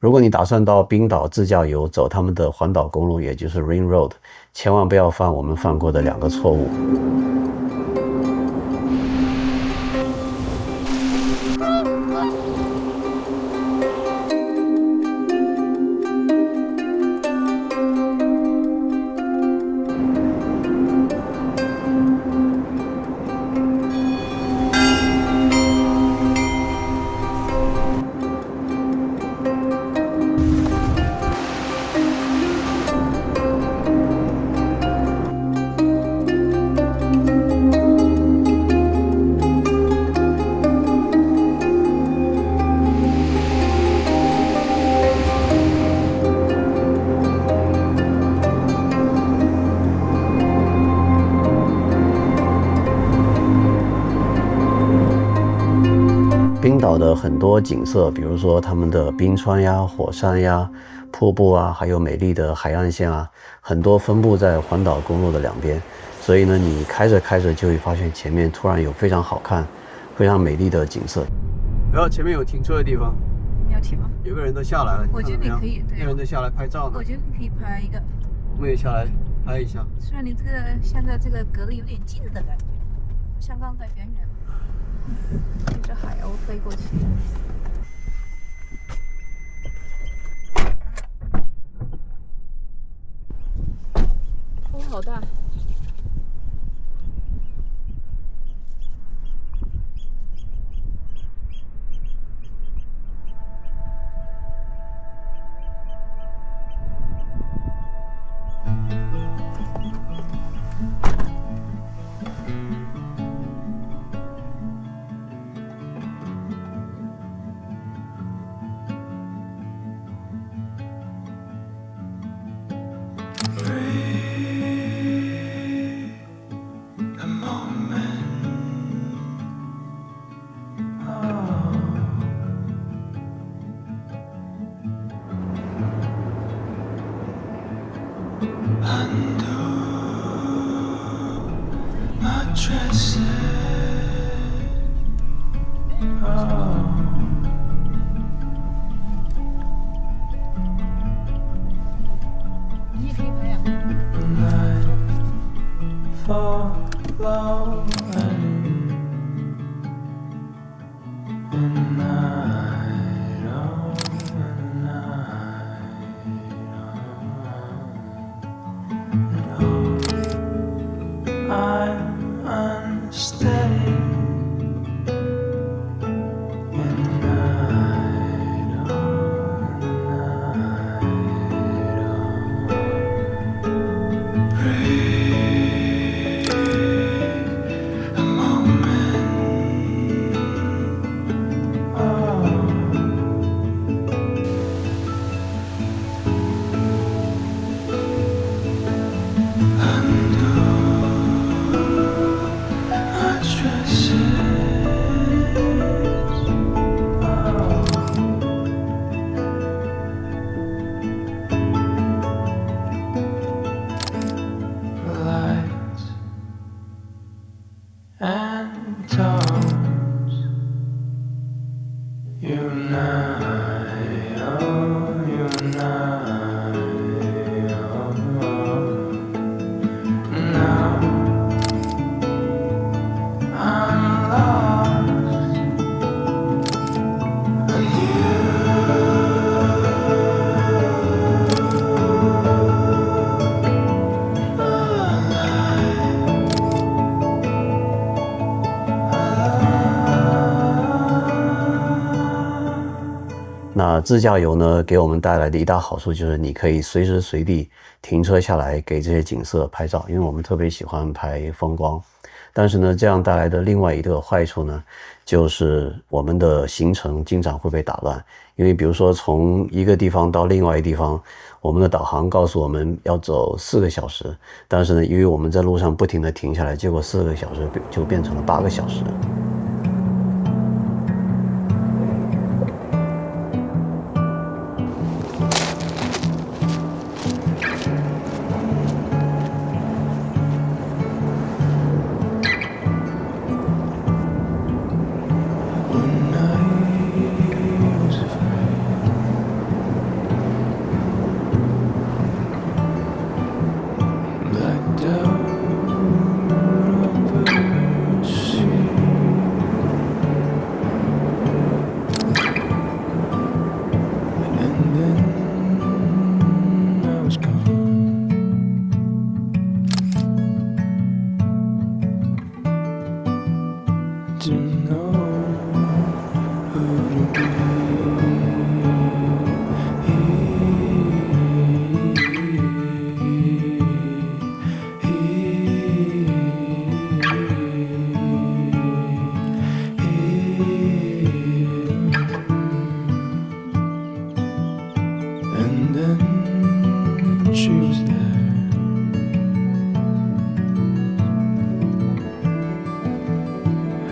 如果你打算到冰岛自驾游，走他们的环岛公路，也就是 Ring Road，千万不要犯我们犯过的两个错误。冰岛的很多景色，比如说他们的冰川呀、火山呀、瀑布啊，还有美丽的海岸线啊，很多分布在环岛公路的两边。所以呢，你开着开着就会发现前面突然有非常好看、非常美丽的景色。然后前面有停车的地方，你要停吗？有个人都下来了，我觉得你可以，对，有人都下来拍照呢。我觉得你可以拍一个，我们也下来拍一下。虽然你这个现在这个隔得有点近的感觉，像刚才远远的对着海鸥飞过去。风好大。你也可以拍呀。那自驾游呢，给我们带来的一大好处就是你可以随时随地停车下来给这些景色拍照，因为我们特别喜欢拍风光。但是呢，这样带来的另外一个坏处呢，就是我们的行程经常会被打乱。因为比如说从一个地方到另外一个地方，我们的导航告诉我们要走4个小时，但是呢，因为我们在路上不停地停下来，结果4个小时就变成了8个小时。And then she was there.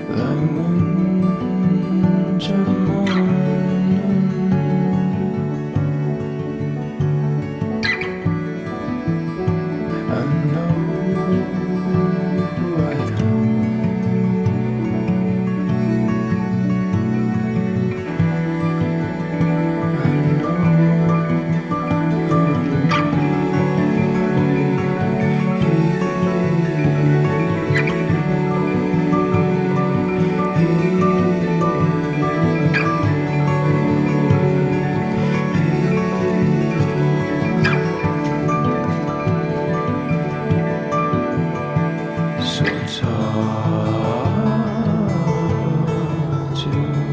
Like winter morning, I know who I am. I know who to So talk to me.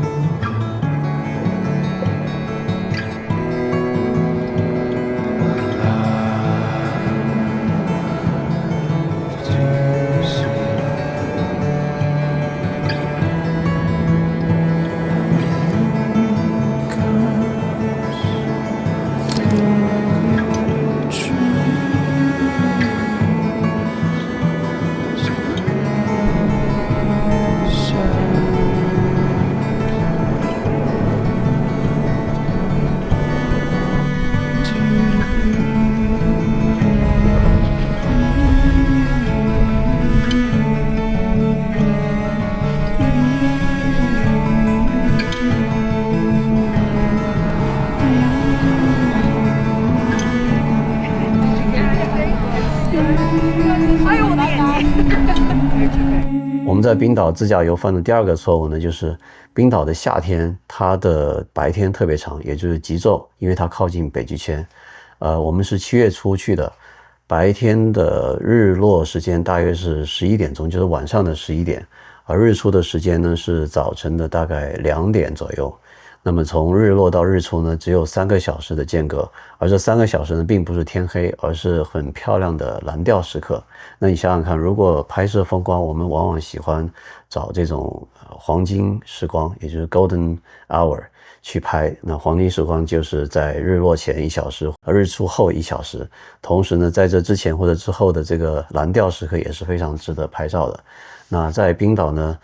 Alive to see. Comes through我们在冰岛自驾游犯的第二个错误呢，就是冰岛的夏天，它的白天特别长，也就是极昼，因为它靠近北极圈。我们是7月初去的，白天的日落时间大约是11点钟，就是晚上的11点，而日出的时间呢是早晨的大概2点左右。那么从日落到日出呢，只有3个小时的间隔，而这3个小时呢，并不是天黑，而是很漂亮的蓝调时刻。那你想想看，如果拍摄风光，我们往往喜欢找这种黄金时光，也就是 golden hour 去拍。那黄金时光就是在日落前1小时，日出后1小时。同时呢，在这之前或者之后的这个蓝调时刻也是非常值得拍照的。那在冰岛呢，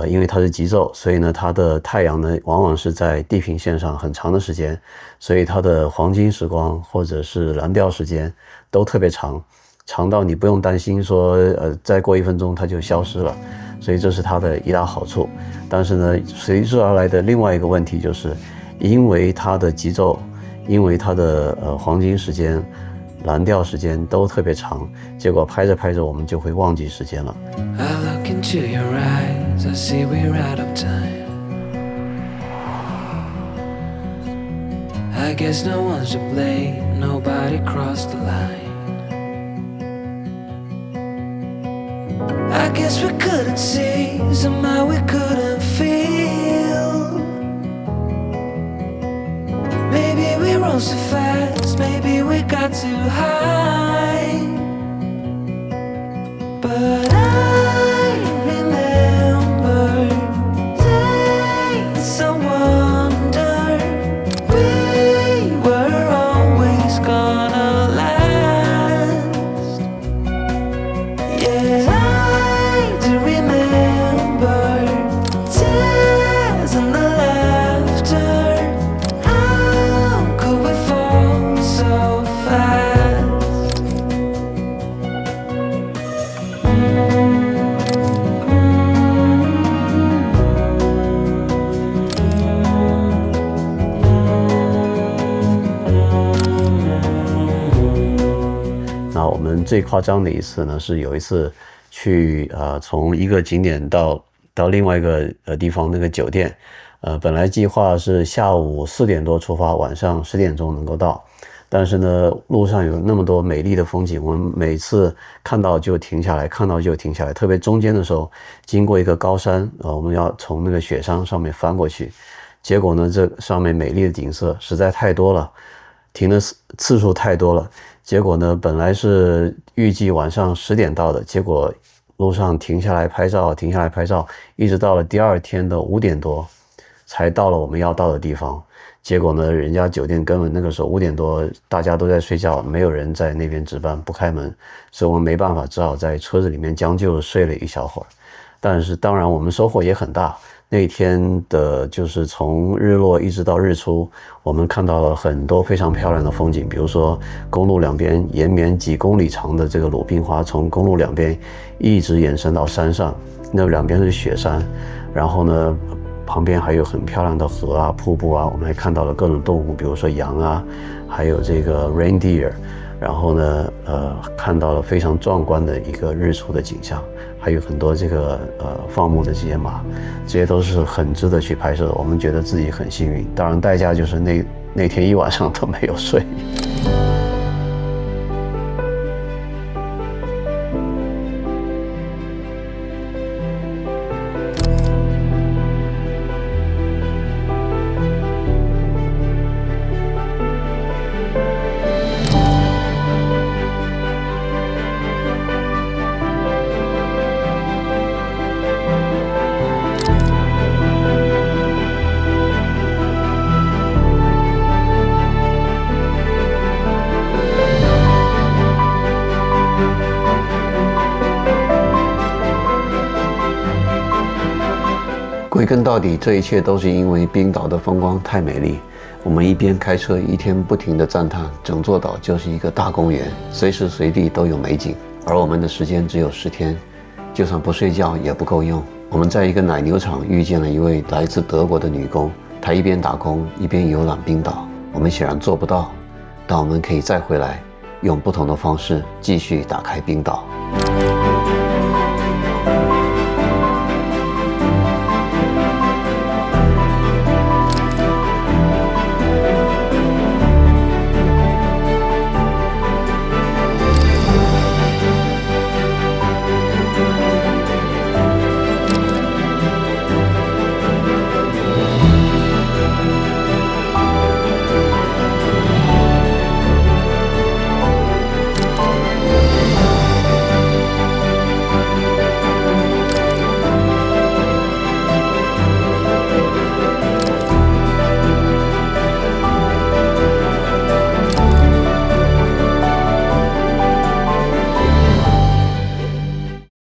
因为它是极昼，所以呢，它的太阳呢，往往是在地平线上很长的时间，所以它的黄金时光或者是蓝调时间都特别长，长到你不用担心说，再过1分钟它就消失了，所以这是它的一大好处。但是呢，随之而来的另外一个问题就是，因为它的极昼，因为它的黄金时间、蓝调时间都特别长，结果拍着拍着我们就会忘记时间了。I look into your eyes, I see we're out of time. I guess no one's to blame, nobody crossed the line. I guess we couldn't see, somehow we couldn't feel. Maybe we rose too fast, maybe we got too high. But I remember days I wonder we were always gonna last. Yeah, I do remember tears and the laughter. How could we fall so fast?那我们最夸张的一次呢，是有一次去从一个景点到另外一个地方那个酒店，本来计划是下午4点多出发，晚上10点钟能够到，但是呢，路上有那么多美丽的风景，我们每次看到就停下来，看到就停下来，特别中间的时候，经过一个高山，我们要从那个雪山上面翻过去，结果呢，这上面美丽的景色实在太多了，停的次数太多了。结果呢，本来是预计晚上10点到的，结果路上停下来拍照，停下来拍照，一直到了第2天的5点多，才到了我们要到的地方。结果呢，人家酒店根本那个时候5点多，大家都在睡觉，没有人在那边值班，不开门，所以我们没办法，只好在车子里面将就睡了一小会儿。但是当然我们收获也很大，那天的就是从日落一直到日出，我们看到了很多非常漂亮的风景，比如说公路两边延绵几公里长的这个鲁冰花，从公路两边一直延伸到山上，那两边是雪山，然后呢旁边还有很漂亮的河啊、瀑布啊，我们还看到了各种动物，比如说羊啊，还有这个 reindeer， 然后呢，看到了非常壮观的一个日出的景象，还有很多这个放牧的这些马，这些都是很值得去拍摄的。我们觉得自己很幸运，当然代价就是那天一晚上都没有睡。归根到底，这一切都是因为冰岛的风光太美丽。我们一边开车，一天不停地赞叹，整座岛就是一个大公园，随时随地都有美景。而我们的时间只有10天，就算不睡觉也不够用。我们在一个奶牛场遇见了一位来自德国的女工，她一边打工一边游览冰岛。我们显然做不到，但我们可以再回来，用不同的方式继续打开冰岛。